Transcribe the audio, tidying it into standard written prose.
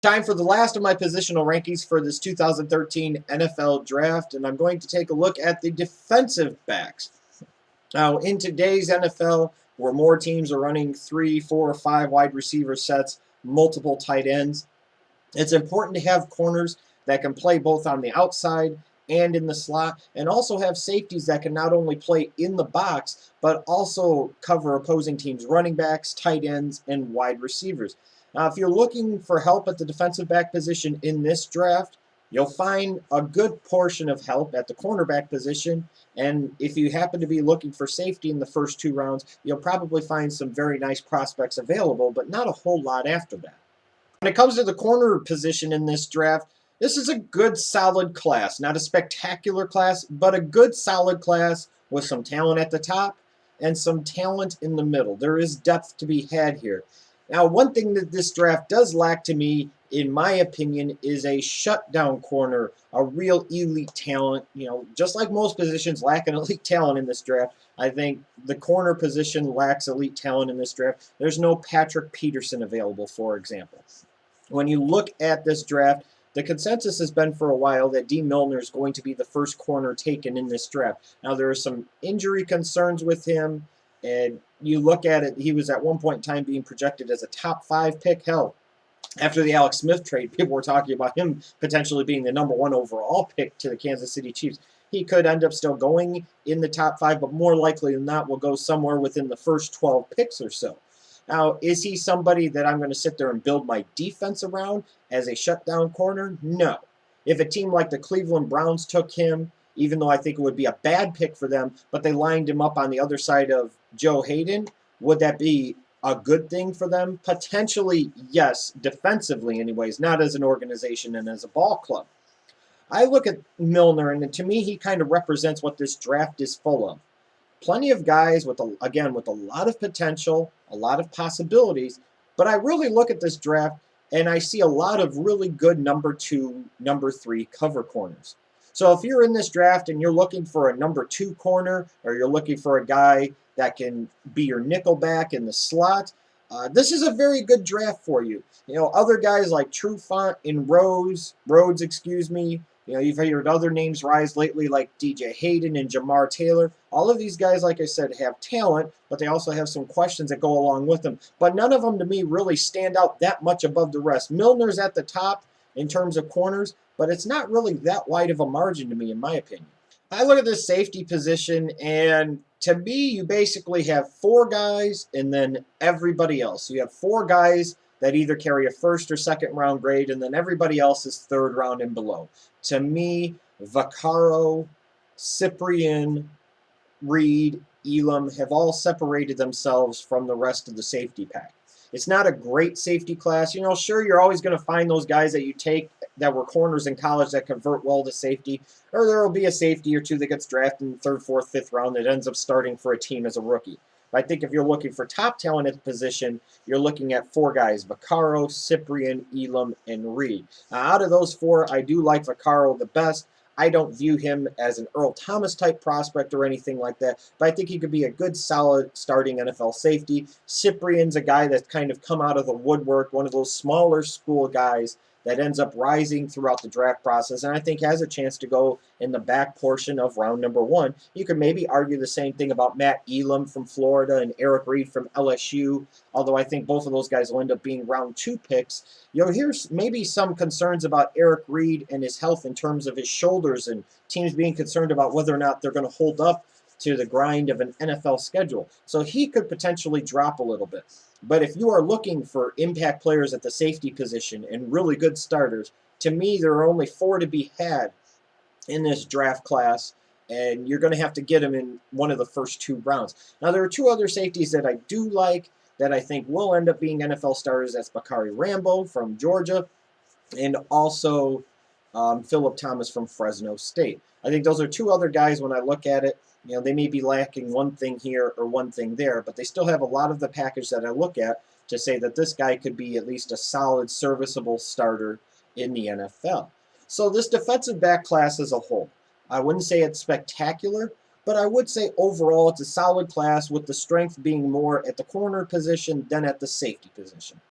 Time for the last of my positional rankings for this 2013 NFL Draft, and I'm going to take a look at the defensive backs. Now, in today's NFL, where more teams are running 3, 4, or 5 wide receiver sets, multiple tight ends, it's important to have corners that can play both on the outside and in the slot, and also have safeties that can not only play in the box, but also cover opposing teams' running backs, tight ends, and wide receivers. Now, if you're looking for help at the defensive back position in this draft, you'll find a good portion of help at the cornerback position, and if you happen to be looking for safety in the first 2 rounds, you'll probably find some very nice prospects available, but not a whole lot after that. When it comes to the corner position in this draft, this is a good, solid class. Not a spectacular class, but a good, solid class with some talent at the top and some talent in the middle. There is depth to be had here. Now, one thing that this draft does lack to me, in my opinion, is a shutdown corner, a real elite talent. You know, just like most positions lack an elite talent in this draft, I think the corner position lacks elite talent in this draft. There's no Patrick Peterson available, for example. When you look at this draft, the consensus has been for a while that Dee Millner is going to be the first corner taken in this draft. Now, there are some injury concerns with him, and you look at it, he was at one point in time being projected as a top 5 pick. Hell, after the Alex Smith trade, people were talking about him potentially being the #1 overall pick to the Kansas City Chiefs. He could end up still going in the top 5, but more likely than not will go somewhere within the first 12 picks or so. Now, is he somebody that I'm going to sit there and build my defense around as a shutdown corner? No. If a team like the Cleveland Browns took him, even though I think it would be a bad pick for them, but they lined him up on the other side of Joe Hayden, would that be a good thing for them? Potentially, yes, defensively anyways, not as an organization and as a ball club. I look at Millner, and to me, he kind of represents what this draft is full of. Plenty of guys with, again, with a lot of potential, a lot of possibilities, but I really look at this draft and I see a lot of really good #2, #3 cover corners. So if you're in this draft and you're looking for a #2 corner, or you're looking for a guy that can be your nickel back in the slot, this is a very good draft for you. You know, other guys like Trufant and Rhodes, you know, you've heard other names rise lately like DJ Hayden and Jamar Taylor. All of these guys, like I said, have talent, but they also have some questions that go along with them. But none of them, to me, really stand out that much above the rest. Millner's at the top in terms of corners, but it's not really that wide of a margin to me, in my opinion. I look at this safety position, and to me, you basically have 4 guys and then everybody else. You have 4 guys that either carry a first or second round grade, and then everybody else is 3rd round and below. To me, Vaccaro, Cyprien, Reed, Elam have all separated themselves from the rest of the safety pack. It's not a great safety class. You know, sure, you're always going to find those guys that you take that were corners in college that convert well to safety, or there will be a safety or two that gets drafted in the 3rd, 4th, 5th round that ends up starting for a team as a rookie. But I think if you're looking for top talent at the position, you're looking at 4 guys: Vaccaro, Cyprien, Elam, and Reed. Now, out of those 4, I do like Vaccaro the best. I don't view him as an Earl Thomas type prospect or anything like that, but I think he could be a good, solid starting NFL safety. Cyprien's a guy that's kind of come out of the woodwork, one of those smaller school guys that ends up rising throughout the draft process, and I think has a chance to go in the back portion of round #1. You could maybe argue the same thing about Matt Elam from Florida and Eric Reed from LSU, although I think both of those guys will end up being round 2 picks. You know, here's maybe some concerns about Eric Reed and his health in terms of his shoulders, and teams being concerned about whether or not they're going to hold up to the grind of an NFL schedule. So he could potentially drop a little bit. But if you are looking for impact players at the safety position and really good starters, to me, there are only 4 to be had in this draft class, and you're going to have to get them in one of the first 2 rounds. Now, there are 2 other safeties that I do like that I think will end up being NFL starters. That's Bakari Rambo from Georgia, and also Philip Thomas from Fresno State. I think those are 2 other guys when I look at it. You know, they may be lacking one thing here or one thing there, but they still have a lot of the package that I look at to say that this guy could be at least a solid, serviceable starter in the NFL. So this defensive back class as a whole, I wouldn't say it's spectacular, but I would say overall it's a solid class with the strength being more at the corner position than at the safety position.